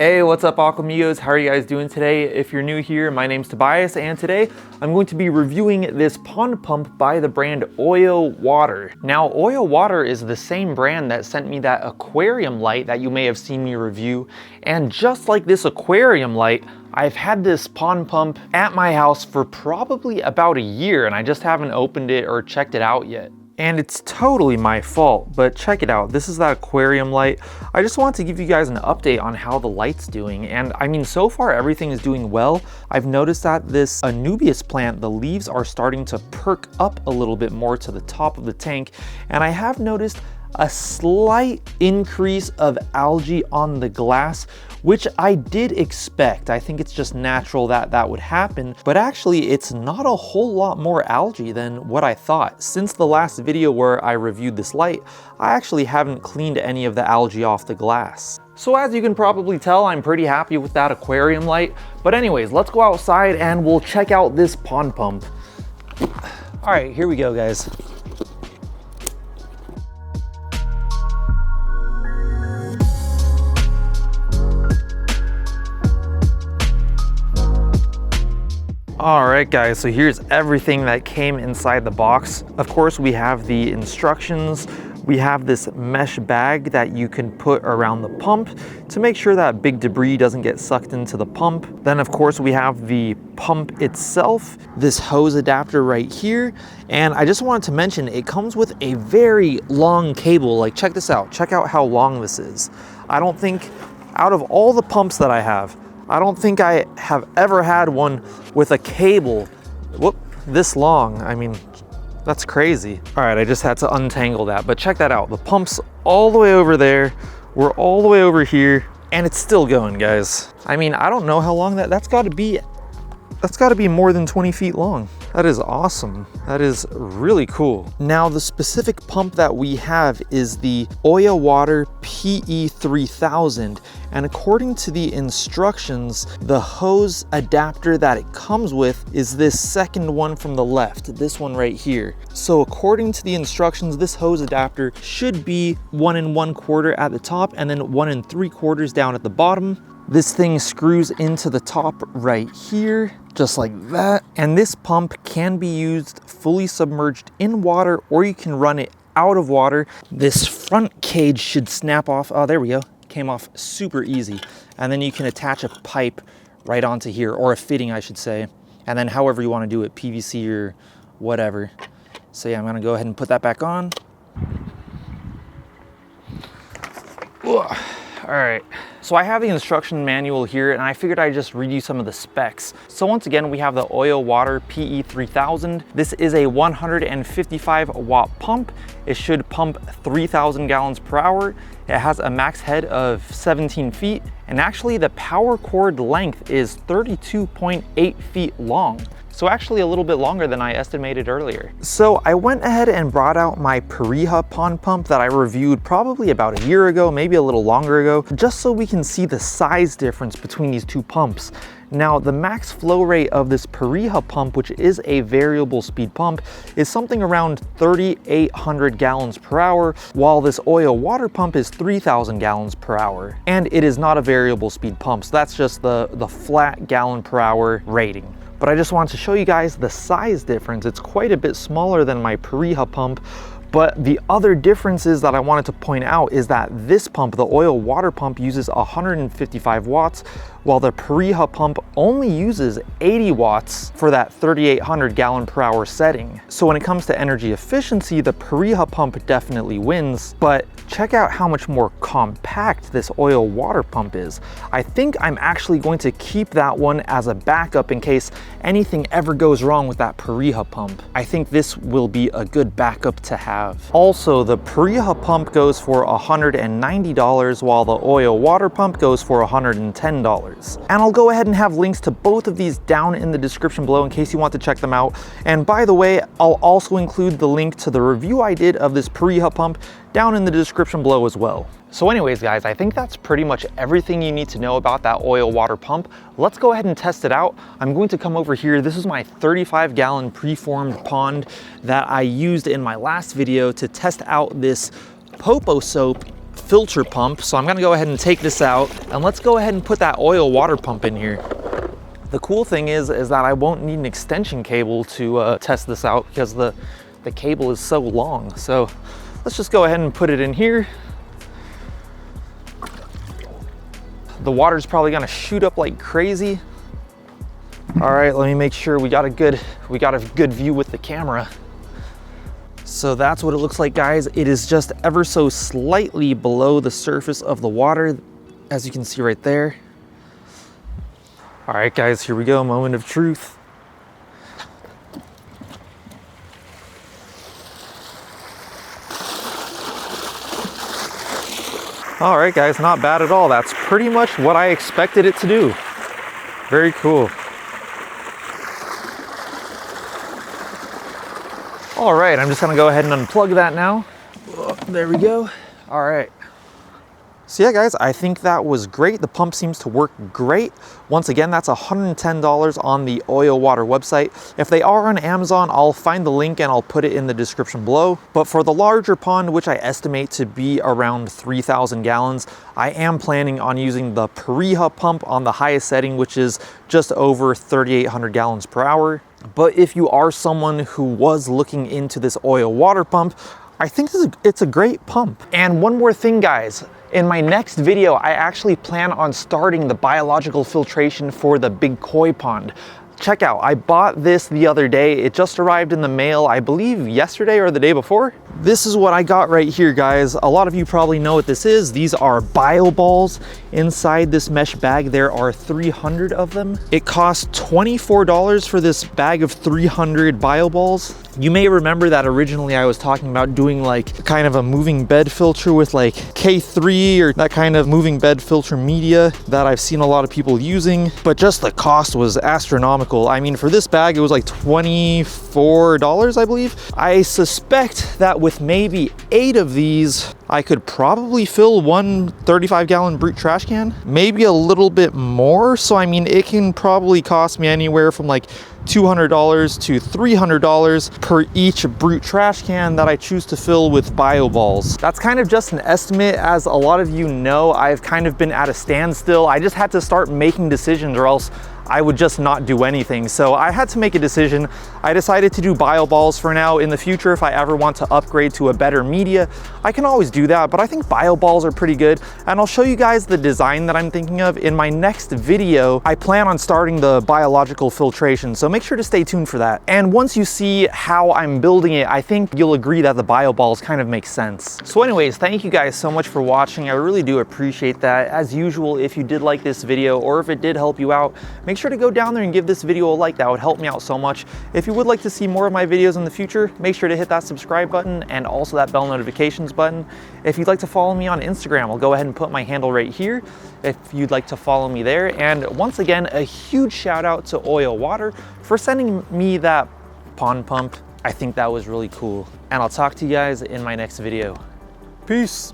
Hey, what's up Aquamigos? How are you guys doing today? If you're new here, my name's Tobias and today I'm going to be reviewing this pond pump by the brand OYOWATER. Now OYOWATER is the same brand that sent me that aquarium light that you may have seen me review, and just like this aquarium light, I've had this pond pump at my house for probably about a year and I just haven't opened it or checked it out yet. And it's totally my fault, but check it out. This is that aquarium light. I just want to give you guys an update on how the light's doing. And I mean, so far everything is doing well. I've noticed that this Anubias plant, the leaves are starting to perk up a little bit more to the top of the tank. And I have noticed a slight increase of algae on the glass, which I did expect. I think it's just natural that that would happen, but actually it's not a whole lot more algae than what I thought. Since the last video where I reviewed this light, I actually haven't cleaned any of the algae off the glass. So as you can probably tell, I'm pretty happy with that aquarium light. But anyways, let's go outside and we'll check out this pond pump. All right, here we go, guys. Alright guys, so here's everything that came inside the box. Of course, we have the instructions. We have this mesh bag that you can put around the pump to make sure that big debris doesn't get sucked into the pump. Then of course we have the pump itself, this hose adapter right here. And I just wanted to mention, it comes with a very long cable. Like, check this out. Check out how long this is. I don't think, out of all the pumps that I don't think I have ever had one with a cable this long. I mean, that's crazy. All right, I just had to untangle that, but check that out. The pump's all the way over there. We're all the way over here, and it's still going, guys. I mean, I don't know how long that's gotta be more than 20 feet long. That is awesome. That is really cool. Now, the specific pump that we have is the OYOWATER PE3000. And according to the instructions, the hose adapter that it comes with is this second one from the left, this one right here. So according to the instructions, this hose adapter should be 1 1/4 at the top and then 1 3/4 down at the bottom. This thing screws into the top right here, just like that. And this pump can be used fully submerged in water, or you can run it out of water. This front cage should snap off. Oh, there we go. Came off super easy. And then you can attach a pipe right onto here, or a fitting, I should say. And then however you want to do it, PVC or whatever. So yeah, I'm gonna go ahead and put that back on. Ugh. All right, so I have the instruction manual here and I figured I'd just read you some of the specs. So once again, we have the OYOWATER PE3000. This is a 155 watt pump. It should pump 3,000 gallons per hour. It has a max head of 17 feet. And actually the power cord length is 32.8 feet long. So actually a little bit longer than I estimated earlier. So I went ahead and brought out my Pareja pond pump that I reviewed probably about a year ago, maybe a little longer ago, just so we can see the size difference between these two pumps. Now, the max flow rate of this Pareja pump, which is a variable speed pump, is something around 3,800 gallons per hour, while this OYOWATER pump is 3,000 gallons per hour. And it is not a variable speed pump, so that's just the flat gallon per hour rating. But I just wanted to show you guys the size difference. It's quite a bit smaller than my Pareja pump. But the other differences that I wanted to point out is that this pump, the OYOWATER pump, uses 155 watts, while the Pareja pump only uses 80 watts for that 3,800 gallon per hour setting. So when it comes to energy efficiency, the Pareja pump definitely wins, but check out how much more compact this OYOWATER pump is. I think I'm actually going to keep that one as a backup in case anything ever goes wrong with that Pareja pump. I think this will be a good backup to have. Also, the Pareja pump goes for $190, while the OYOWATER pump goes for $110. And I'll go ahead and have links to both of these down in the description below in case you want to check them out. And by the way, I'll also include the link to the review I did of this Pareja pump down in the description below as well. So anyways, guys, I think that's pretty much everything you need to know about that OYOWATER pump. Let's go ahead and test it out. I'm going to come over here. This is my 35-gallon preformed pond that I used in my last video to test out this Popo soap filter pump. So I'm gonna go ahead and take this out and let's go ahead and put that oil water pump in here. The cool thing is that I won't need an extension cable to test this out because the cable is so long. So let's just go ahead and put it in here. The water's probably gonna shoot up like crazy. All right, let me make sure we got a good view with the camera. So that's what it looks like, guys. It is just ever so slightly below the surface of the water, as you can see right there. All right, guys, here we go, moment of truth. All right, guys, not bad at all. That's pretty much what I expected it to do. Very cool. All right, I'm just gonna go ahead and unplug that now. Oh, there we go. All right. So yeah, guys, I think that was great. The pump seems to work great. Once again, that's $110 on the OYOWATER website. If they are on Amazon, I'll find the link and I'll put it in the description below. But for the larger pond, which I estimate to be around 3,000 gallons, I am planning on using the Patrikios pump on the highest setting, which is just over 3,800 gallons per hour. But if you are someone who was looking into this OYOWATER pump, I think it's a great pump. And one more thing, guys. In my next video, I actually plan on starting the biological filtration for the big koi pond. Check out, I bought this the other day. It just arrived in the mail, I believe yesterday or the day before. This is what I got right here, guys. A lot of you probably know what this is. These are bio balls. Inside this mesh bag, there are 300 of them. It costs $24 for this bag of 300 bio balls. You may remember that originally I was talking about doing like kind of a moving bed filter with like K3 or that kind of moving bed filter media that I've seen a lot of people using, but just the cost was astronomical. I mean, for this bag, it was like $24, I believe. I suspect that with maybe 8 of these, I could probably fill one 35-gallon brute trash can, maybe a little bit more. So I mean, it can probably cost me anywhere from like $200 to $300 per each brute trash can that I choose to fill with bio balls. That's kind of just an estimate. As a lot of you know, I've kind of been at a standstill. I just had to start making decisions or else I would just not do anything. So I had to make a decision. I decided to do bio balls for now. In the future, if I ever want to upgrade to a better media, I can always do that, but I think bio balls are pretty good. And I'll show you guys the design that I'm thinking of in my next video. I plan on starting the biological filtration, so make sure to stay tuned for that. And once you see how I'm building it, I think you'll agree that the bio balls kind of make sense. So anyways, thank you guys so much for watching. I really do appreciate that. As usual, if you did like this video or if it did help you out, make sure to go down there and give this video a like. That would help me out so much. If you would like to see more of my videos in the future, make sure to hit that subscribe button and also that bell notifications button. If you'd like to follow me on Instagram, I'll go ahead and put my handle right here if you'd like to follow me there. And once again, a huge shout out to OYOWATER for sending me that pond pump. I think that was really cool. And I'll talk to you guys in my next video. Peace.